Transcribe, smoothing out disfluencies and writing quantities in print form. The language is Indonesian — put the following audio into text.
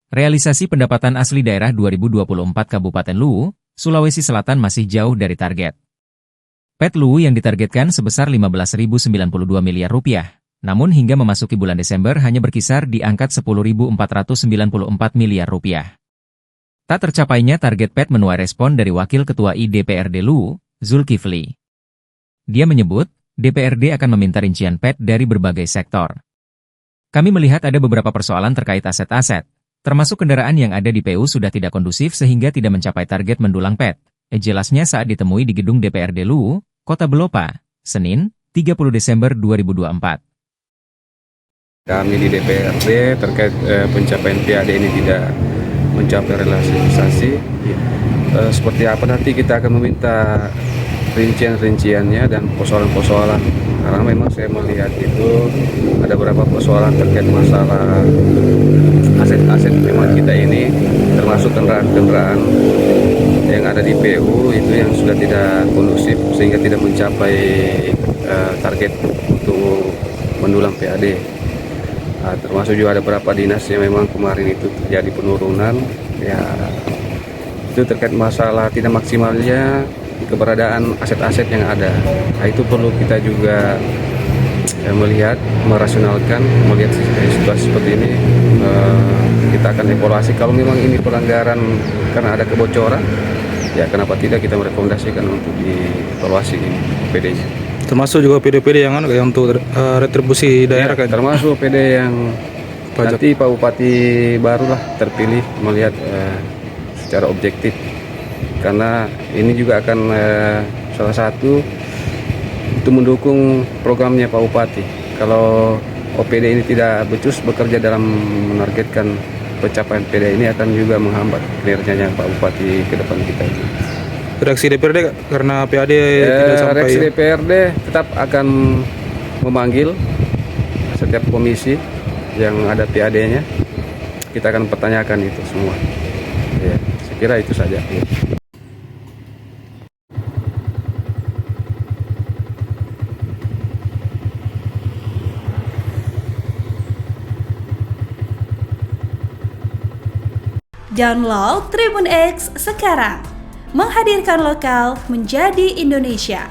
Realisasi pendapatan asli daerah 2024 Kabupaten Luwu, Sulawesi Selatan masih jauh dari target. PET Luwu yang ditargetkan sebesar 15.092 miliar rupiah, namun hingga memasuki bulan Desember hanya berkisar di angka 10.494 miliar rupiah. Tak tercapainya target PET menuai respon dari Wakil Ketua IDPRD Luwu, Zulkifli. Dia menyebut, DPRD akan meminta rincian PET dari berbagai sektor. Kami melihat ada beberapa persoalan terkait aset-aset, termasuk kendaraan yang ada di PU sudah tidak kondusif sehingga tidak mencapai target mendulang PET. Jelasnya saat ditemui di gedung DPRD Luwu, Kota Belopa, Senin, 30 Desember 2024. Kami di DPRD terkait pencapaian PAD ini tidak mencapai realisasi. Seperti apa nanti kita akan meminta rincian-rinciannya dan persoalan-persoalan. Karena memang saya melihat itu ada beberapa persoalan terkait masalah aset-aset memang kita ini, termasuk kendaraan-kendaraan yang ada di PU itu yang sudah tidak kondusif sehingga tidak mencapai target untuk mendulang PAD. Termasuk juga ada beberapa dinas yang memang kemarin itu terjadi penurunan, ya itu terkait masalah tidak maksimalnya keberadaan aset-aset yang ada. Nah, itu perlu kita juga melihat, merasionalkan, melihat situasi seperti ini. Kita akan evaluasi kalau memang ini pelanggaran karena ada kebocoran, ya kenapa tidak kita merekomendasikan untuk dievaluasi PD-nya. Termasuk juga PD-PD yang untuk retribusi daerah, ya, kan? Termasuk PD yang pajak. Nanti Pak Bupati barulah terpilih melihat secara objektif. Karena ini juga akan salah satu untuk mendukung programnya Pak Bupati. Kalau OPD ini tidak becus bekerja dalam menargetkan pencapaian PD ini akan juga menghambat kinerjanya Pak Bupati ke depan kita ini. Reaksi DPRD karena PAD tidak sampai. Reaksi DPRD tetap akan memanggil setiap komisi yang ada PAD-nya. Kita akan pertanyakan itu semua. Ya, saya kira itu saja. Ya. Download Tribun X sekarang, menghadirkan lokal menjadi Indonesia.